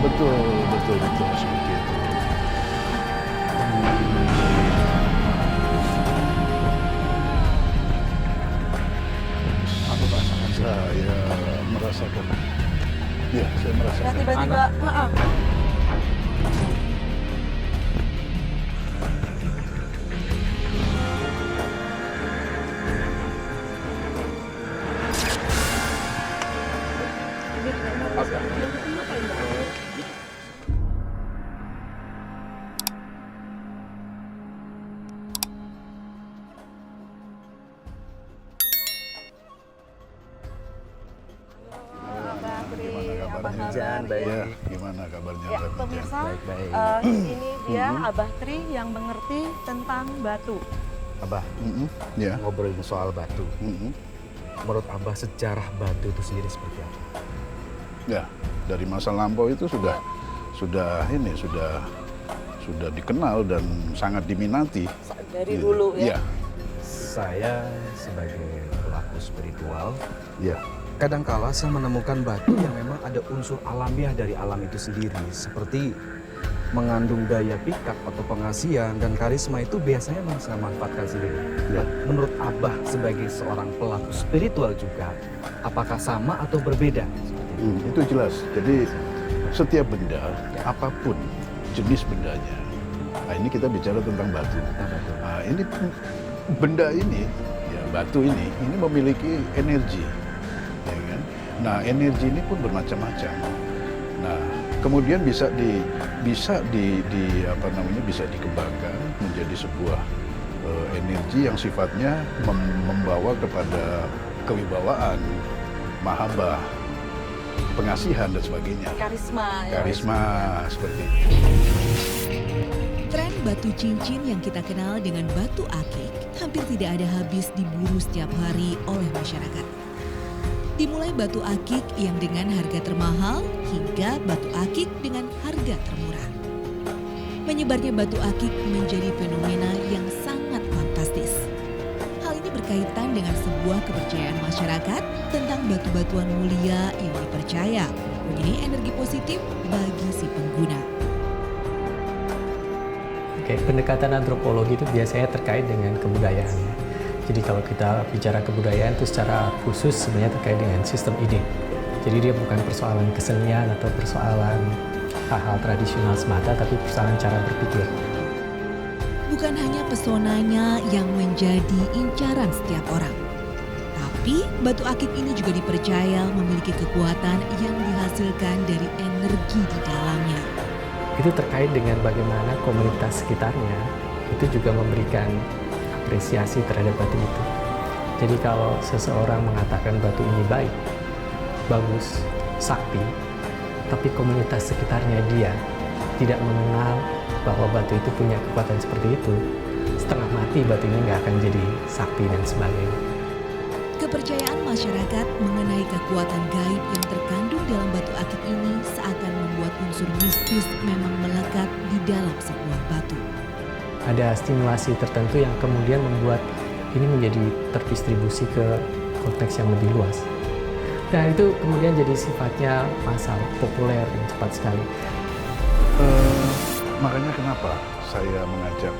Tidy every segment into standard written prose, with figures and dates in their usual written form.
betul, betul, betul, seperti itu. Aku merasakan sih. Saya merasakan, ya saya Ya merasakan. tiba-tiba, heeh. Abah Tri, Gimana apa kabarnya? kabar? Baik. Ya, gimana kabarnya Ya, Mbak Mijan? pemirsa, Baik-baik. ini dia Abah Tri yang mengerti tentang batu. Abah, Ya, ngobrolin soal batu. Menurut Abah sejarah batu itu sendiri seperti apa? ya, dari masa lampau itu sudah dikenal dan sangat diminati. Dari Gitu. dulu ya. Ya, Saya sebagai pelaku spiritual, ya, kadangkala saya menemukan batu yang memang ada unsur alamiah dari alam itu sendiri. Seperti mengandung daya pikat atau pengasihan dan karisma itu biasanya memang saya manfaatkan sendiri. ya. Menurut Abah sebagai seorang pelaku spiritual juga, apakah sama atau berbeda? Itu jelas. Jadi setiap benda, apapun jenis bendanya. Nah, ini kita bicara tentang batu. Nah, ini benda ini, ya batu ini memiliki energi, ya kan? Nah, energi ini pun bermacam-macam. Nah, kemudian bisa dikembangkan menjadi sebuah energi yang sifatnya membawa kepada kewibawaan, mahabbah, pengasihan dan sebagainya. Karisma ya. Karisma seperti itu. Tren batu cincin yang kita kenal dengan batu akik hampir tidak ada habis diburu setiap hari oleh masyarakat. Dimulai batu akik yang dengan harga termahal hingga batu akik dengan harga termurah. Menyebarnya batu akik menjadi fenomena yang sangat fantastis. Hal ini berkaitan dengan sebuah kepercayaan masyarakat tentang batu-batuan mulia yang dipercaya mempunyai energi positif bagi si pengguna. Oke, pendekatan antropologi itu biasanya terkait dengan kebudayaan. Jadi kalau kita bicara kebudayaan itu secara khusus sebenarnya terkait dengan sistem ide. Jadi dia bukan persoalan kesenian atau persoalan hal-hal tradisional semata, tapi persoalan cara berpikir. Bukan hanya pesonanya yang menjadi incaran setiap orang, tapi batu akik ini juga dipercaya memiliki kekuatan yang dihasilkan dari energi di dalamnya. Itu terkait dengan bagaimana komunitas sekitarnya itu juga memberikan apresiasi terhadap batu itu. Jadi kalau seseorang mengatakan batu ini baik, bagus, sakti, tapi komunitas sekitarnya dia tidak mengenal bahwa batu itu punya kekuatan seperti itu, setengah mati batu ini nggak akan jadi sakti dan sebagainya. Kepercayaan masyarakat mengenai kekuatan gaib yang terkandung dalam batu akik ini seakan membuat unsur mistis memang melekat di dalam sebuah batu. Ada stimulasi tertentu yang kemudian membuat ini menjadi terdistribusi ke konteks yang lebih luas. Dan itu kemudian jadi sifatnya massal, populer dan cepat sekali. Makanya kenapa saya mengajak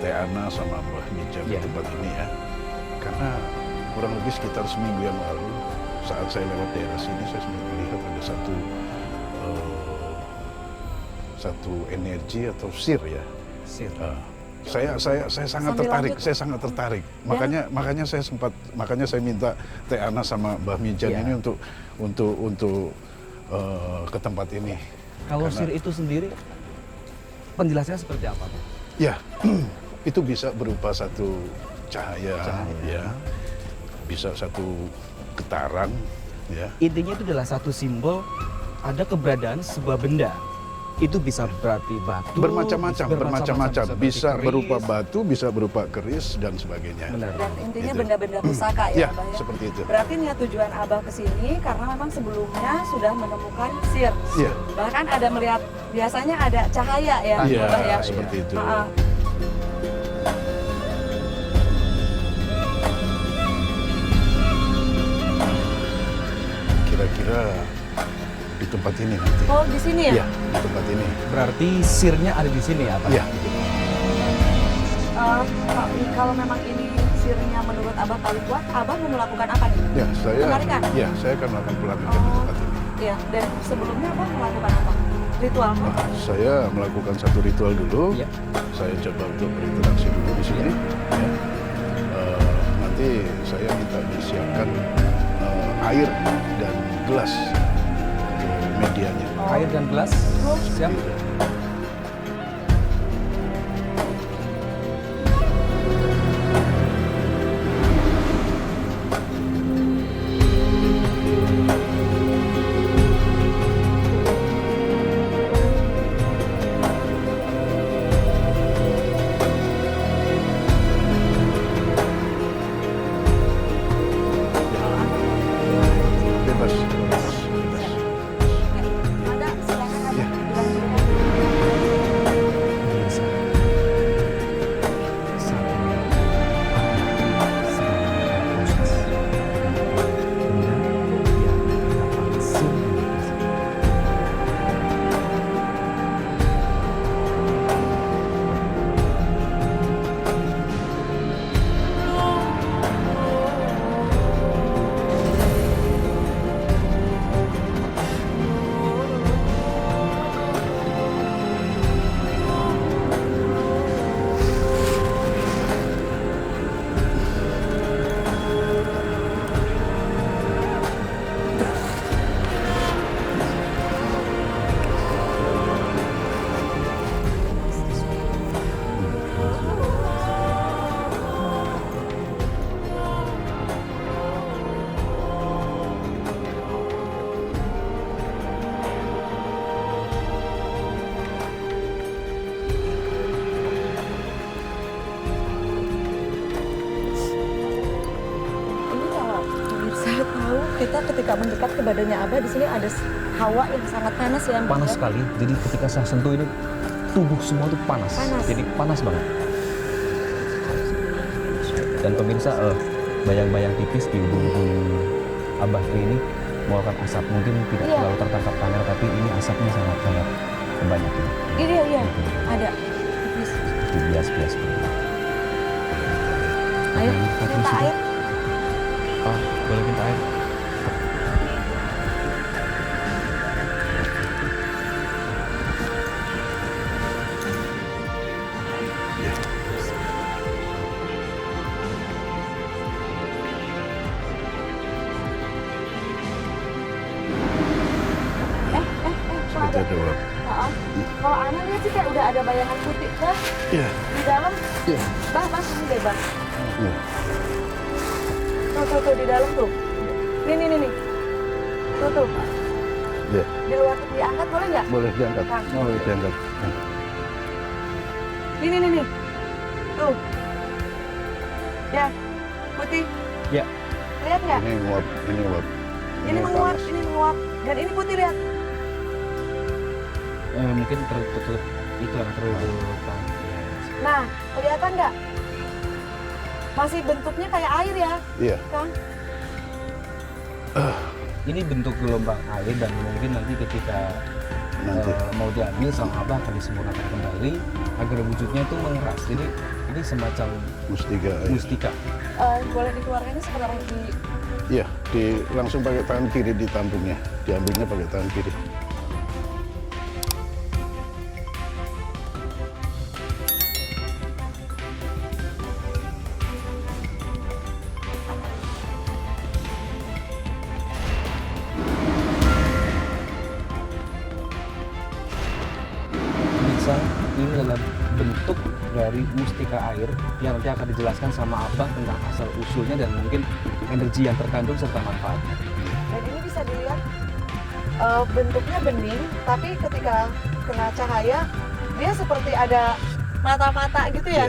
Teh Ana sama Mbah Mijan di Ya. tempat ini ya. Karena kurang lebih sekitar seminggu yang lalu saat saya lewat daerah sini, saya melihat ada satu energi atau sir ya. Sir. Saya sangat Sambil tertarik, lanjut. saya sangat tertarik. Makanya saya minta Teh Ana sama Mbah Mijan Ya. ini untuk ke tempat ini. Kalau Karena- sir itu sendiri, penjelasannya seperti apa? Pak? Ya, itu bisa berupa satu cahaya, ya, bisa satu getaran, ya. Intinya itu adalah satu simbol ada keberadaan sebuah benda. Itu bisa berarti batu, Bermacam-macam, bisa berarti berupa keris. batu, bisa berupa keris dan sebagainya. Benar. Dan intinya Gitu. benda-benda pusaka Ya, ya, Abah ya. seperti itu. Berarti niat tujuan Abah ke sini karena memang sebelumnya sudah menemukan sir. Iya. Bahkan ada melihat biasanya ada cahaya ya, Iya, Abah ya. seperti itu. Ha-ha. Kira-kira di tempat ini nanti. Oh, di sini ya? Iya, di tempat ini. Berarti sirnya ada di sini ya, Pak? Iya. Kalau memang ini sirnya menurut Abah paling kuat, Abah mau melakukan apa nih? Ya, Penarikan? saya akan melakukan pelatihan di tempat ini. Iya, dan sebelumnya Abah melakukan apa? Ritual apa? Saya melakukan satu ritual dulu. Iya. Saya coba untuk berinteraksi dulu di sini. Ya. Nanti saya minta disiapkan air dan gelas untuk medianya. Air dan gelas, siap. Iya. Bebas, bebas, bebas. Ada, silakan Abah. Iya. Dilanjutkan. Pemirsa, saat ini sedang melakukan proses benda yang terdapat sirnya di sini. Ini kalau pemirsa tahu, kita ketika mendekat ke badannya Abah, di sini ada hawa yang sangat panas ya. Mbak, Panas ya? sekali, jadi ketika saya sentuh ini tubuh semua tuh panas. Panas. Jadi panas banget. Dan pemirsa, bayang-bayang tipis di ujung-ujung Abah Tri ini mengeluarkan asap. Mungkin tidak Iya. terlalu tertangkap kamera, tapi ini asapnya sangat-sangat banyak. Ini iya, ada. Tipis. Seperti bias-bias. Ayo, Pakai minta situ. air. Oh, boleh minta air? Ya. Kok Seperti ada? ada uap. Maaf. Kalau Ana lihat sih kayak udah ada bayangan putih kan Iya, di dalam. iya. Bah, ini deh, Bang. Iya. Tuh, di dalam tuh. Nih. Tuh. Iya. Di luar diangkat boleh nggak? Boleh diangkat. Kang. Boleh diangkat. Nih. Tuh. Ya, putih. Ya. Lihat nggak? Ini nguap, ini nguap. Ini menguap, panas. ini menguap. Dan ini putih, lihat. Mungkin tertutup itu tertutup. Nah, kelihatan nggak? Masih bentuknya kayak air ya, Iya. Kang? Ini bentuk gelombang air dan mungkin nanti ketika Nanti. mau diambil sama Abah akan disempurnakan kembali agar wujudnya itu mengeras. Jadi ini semacam Mustika. Iya. mustika. Boleh dikeluarkannya sebentar di... Iya, langsung pakai tangan kiri ditampungnya. Diambilnya pakai tangan kiri. Bisa ini adalah bentuk dari mustika air yang nanti akan dijelaskan sama Abah tentang asal usulnya dan mungkin energi yang terkandung serta manfaatnya. Dan ini bisa dilihat bentuknya bening, tapi ketika kena cahaya, dia seperti ada mata-mata gitu ya?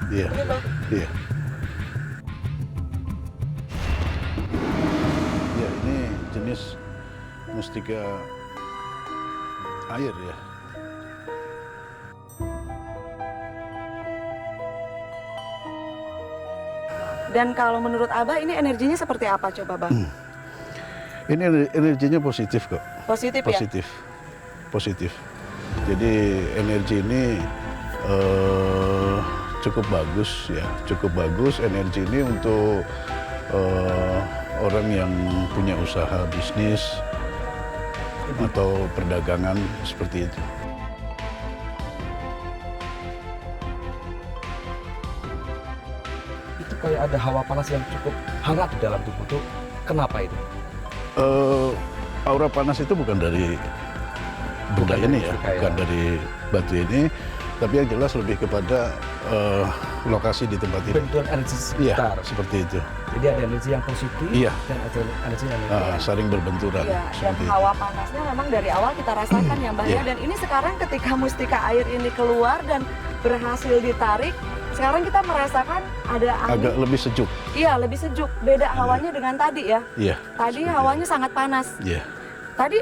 Iya. Ini, Bang. Iya. Ya, ini jenis mustika air ya. Dan kalau menurut Abah ini energinya seperti apa coba Bang? Ini energinya positif kok. Positif ya? Positif. Jadi energi ini cukup bagus ya, cukup bagus energi ini untuk orang yang punya usaha bisnis atau perdagangan seperti itu. Itu kayak ada hawa panas yang cukup hangat di dalam tubuh tuh. Kenapa itu? Aura panas itu bukan dari benda ini ya, mustika ya. bukan dari batu ini, tapi yang jelas lebih kepada lokasi di tempat ini. Benturan energi Iya, sekitar. seperti itu. Jadi ada energi yang positif Iya. dan ada energi yang negatif. Saling berbenturan Iya, dan seperti itu. hawa panasnya memang dari awal kita rasakan ya Mbah ya. Iya. Dan ini sekarang ketika mustika air ini keluar dan berhasil ditarik, sekarang kita merasakan ada angin. Agak lebih sejuk. Iya, lebih sejuk. Beda hawanya dengan tadi ya. Iya. Tadi seperti hawanya sangat panas. itu. Iya. Tadi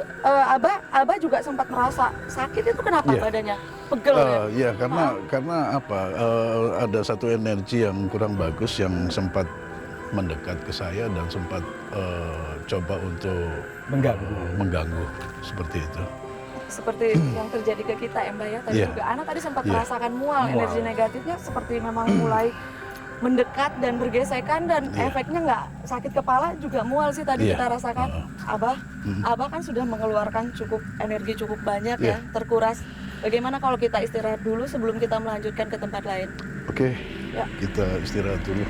Abah juga sempat merasa sakit, itu kenapa Iya. badannya? Pegel ya? Iya, karena apa? Ada satu energi yang kurang bagus yang sempat mendekat ke saya dan sempat coba untuk mengganggu seperti itu. Seperti yang terjadi ke kita ya Mbak ya. Tadi Iya. juga Ana tadi sempat Iya. merasakan mual, Mual. energi negatifnya seperti memang mulai mendekat dan bergesekan dan Iya. efeknya nggak sakit kepala juga mual sih tadi Iya. kita rasakan. Abah kan sudah mengeluarkan energi cukup banyak ya, Iya. terkuras. Bagaimana kalau kita istirahat dulu sebelum kita melanjutkan ke tempat lain? Oke, Ya. kita istirahat dulu.